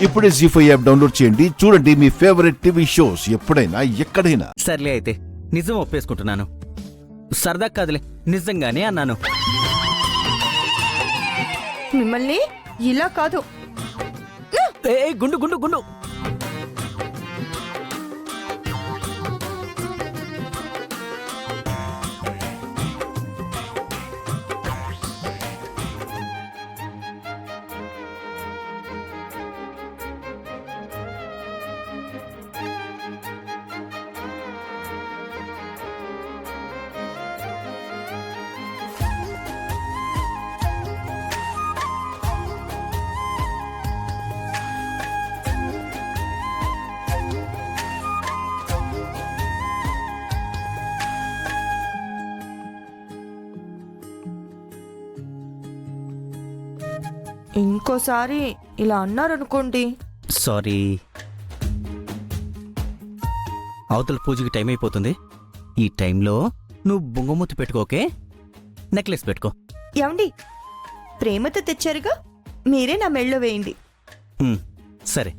ఇప్పుడే జీ5 app download చేయండి. చూడండి మీ ఫేవరెట్ టీవీ షోస్ ఎప్పుడైనా ఎక్కడైనా. సర్లే అయితే నిజం ఒప్పేసుకుంటున్నాను. సరదా కాదులే, నిజంగానే అన్నాను. మిమ్మల్ని ఇలా కాదు. ఏ గుండు గుండు గుండు. ఇంకోసారి ఇలా అన్నారనుకోండి. సారీ. అవతల పూజకి టైం అయిపోతుంది. ఈ టైంలో నువ్వు బొంగమూతి పెట్టుకోకే, నెక్లెస్ పెట్టుకో. ఏమండి, ప్రేమతో తెచ్చారుగా, మీరే నా మెళ్ళో వేయండి. సరే.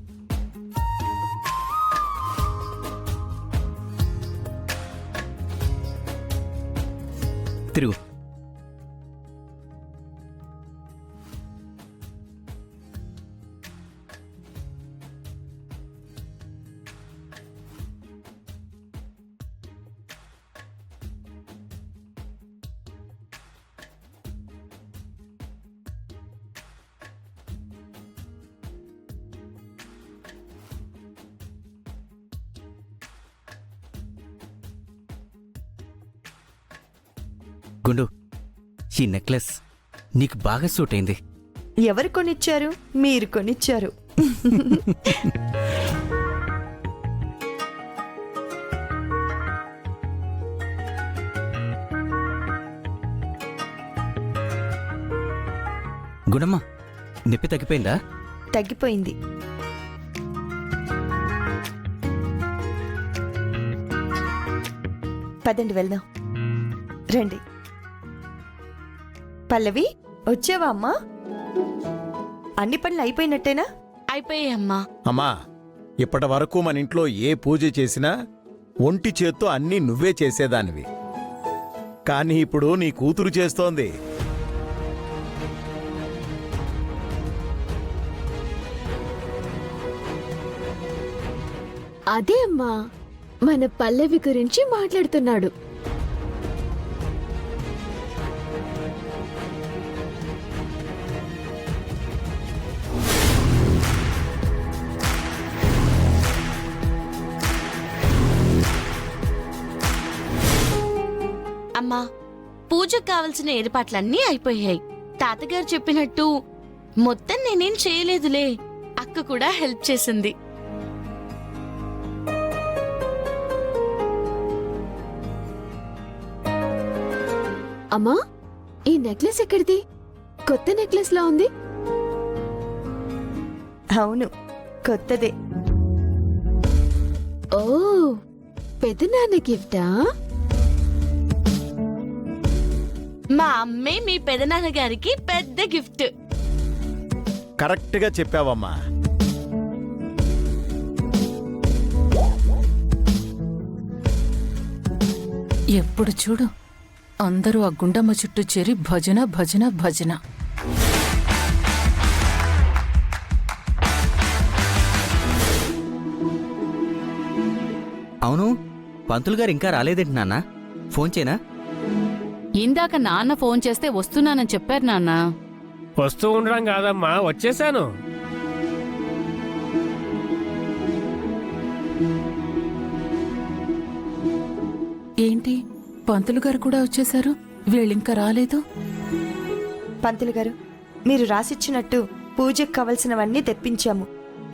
తిరుగు. గుండు, ఈ నెక్లెస్ నీకు బాగా సూట్ అయింది. ఎవరు కొనిచ్చారు? మీరు కొనిచ్చారు. గుణమ్మా, నొప్పి తగ్గిపోయిందా? తగ్గిపోయింది. పదండి వెళ్దాం. రండి. పల్లవి, వచ్చావా అమ్మా? అన్ని పనులు అయిపోయినట్టేనా? అయిపోయామ్మా. అమ్మా, ఇప్పటి వరకు మన ఇంట్లో ఏ పూజ చేసినా ఒంటి చేత్తో అన్నీ నువ్వే చేసేదానివి. కానీ ఇప్పుడు నీ కూతురు చేస్తోంది. అదే అమ్మా, మన పల్లవి గురించి మాట్లాడుతున్నాడు. అమ్మా, పూజకు కావలసిన ఏర్పాట్లన్నీ అయిపోయాయి. తాతగారు చెప్పినట్టు మొత్తం నేనేం చేయలేదులే, అక్క కూడా హెల్ప్ చేసింది. అమ్మా, ఈ నెక్లెస్ ఎక్కడిది? కొత్త నెక్లెస్ లా ఉంది. అవును, కొత్తదే. ఓ, పెదనాన్న గిఫ్టా? మా అమ్మే మీ పెదనాన్నగారికి పెద్ద గిఫ్ట్. కరెక్ట్గా చెప్పావమ్మా. ఎప్పుడు చూడు అందరూ ఆ గుండమ్మ చుట్టూ చేరి భజన భజన భజన. అవును, పంతులు గారు ఇంకా రాలేదేంటి నాన్న? ఫోన్ చేయనా? ఇందాక నాన్న ఫోన్ చేస్తే వస్తున్నానని చెప్పారు నాన్న. వస్తూ ఉండడం కాదమ్మా, వచ్చేసాను. ఏంటి, పంతులు గారు కూడా వచ్చేశారు? వీళ్ళింకా రాలేదు. పంతులు గారు, మీరు రాసిచ్చినట్టు పూజకు కావలసినవన్నీ తెప్పించాము.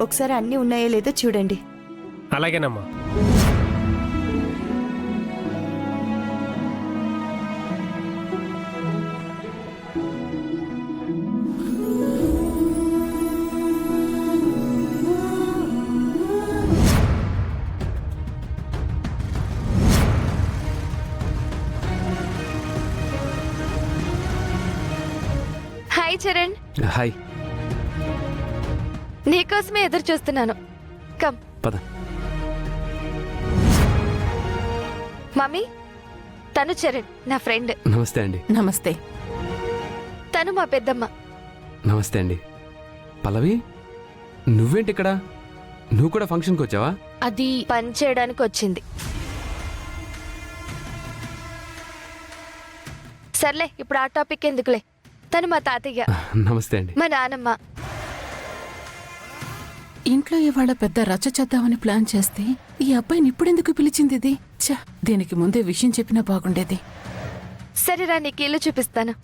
ఒకసారి అన్నీ ఉన్నాయో లేదో చూడండి. అలాగేనమ్మా. హాయ్ చరణ్. హాయ్. నీకోసమే ఎదురు చూస్తున్నాను. కమ్. పద. మమ్మీ, తను చరణ్, నా ఫ్రెండ్. నమస్తే అండి. నమస్తే. తను మా పెద్దమ్మ. నమస్తే అండి. పల్లవి, నువ్వేంటి ఇక్కడ? నువ్వు కూడా ఫంక్షన్కి వచ్చావా? అది పని చేయడానికి వచ్చింది. సర్లే, ఇప్పుడు ఆ టాపిక్ ఎందుకులే. తను మా తాతయ్య, నమస్తే అండి. మా నానమ్మ. ఇంట్లో ఇవాళ పెద్ద రచ్చ చేద్దామని ప్లాన్ చేస్తే ఈ అబ్బాయిని ఇప్పుడెందుకు పిలిచింది ఇది? ఛ, దీనికి ముందే విషయం చెప్పినా బాగుండేది. సరేరా, నీకు ఇల్లు చూపిస్తాను.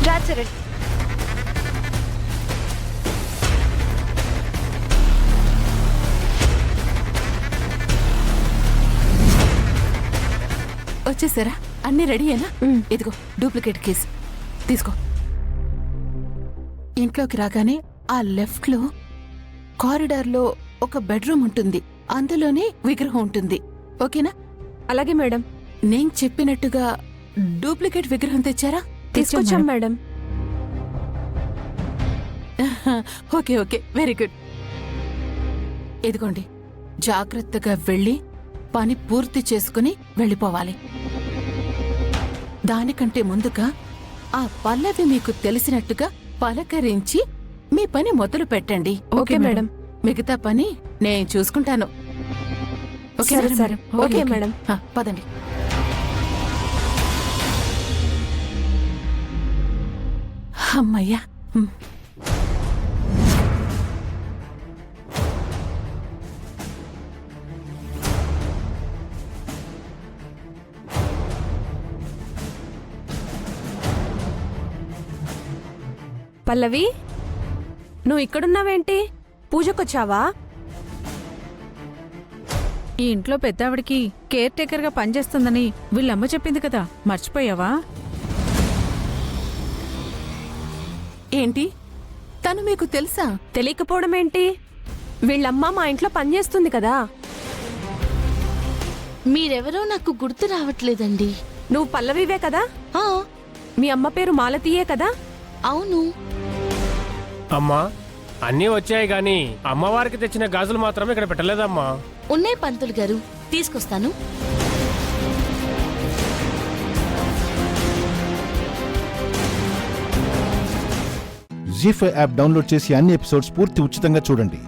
రా చరణ్. వచ్చేసారా? అన్నీ రెడీయేనా? ఇదిగో డూప్లికేట్ కేస్ తీసుకో. ఇంట్లోకి రాగానే ఆ లెఫ్ట్ లో కారిడార్లో ఒక బెడ్రూమ్ ఉంటుంది. అందులోనే విగ్రహం ఉంటుంది. ఓకేనా? అలాగే మేడం. నేను చెప్పినట్టుగా డూప్లికేట్ విగ్రహం తెచ్చారా? తీసుకొచ్చాం madam. Okay okay, very good. ఇదిగోండి, జాగ్రత్తగా వెళ్ళి పని పూర్తి చేసుకుని వెళ్ళిపోవాలి. దానికంటే ముందుగా ఆ పల్లవి మీకు తెలిసినట్టుగా పలకరించి మీ పని మొదలు పెట్టండి. Okay madam. మిగతా పని నేను చూసుకుంటాను. సరే, సరే. Okay madam. పదండి. అమ్మయ్యా. పల్లవి, నువ్వు ఇక్కడున్నావేంటి? పూజకొచ్చావా? ఈ ఇంట్లో పెద్దావిడికి కేర్ టేకర్గా పనిచేస్తుందని వీళ్ళమ్మ చెప్పింది కదా, మర్చిపోయావా? ఏంటి, తను మీకు తెలుసా? తెలియకపోవడం ఏంటి? వీళ్ళమ్మ మా ఇంట్లో పనిచేస్తుంది కదా. మీరెవరో నాకు గుర్తు రావట్లేదండి. నువ్వు పల్లవివే కదా? ఆ, మీ అమ్మ పేరు మాలతీయే కదా? అవును. అమ్మా, అన్నీ వచ్చాయి గాని అమ్మవారికి తెచ్చిన గాజులు మాత్రమే ఇక్కడ పెట్టలేదమ్మా. ఉన్నాయి పంతులు గారు, తీసుకొస్తాను. జీ5 యాప్ డౌన్లోడ్ చేసి అన్ని ఎపిసోడ్స్ పూర్తి ఉచితంగా చూడండి.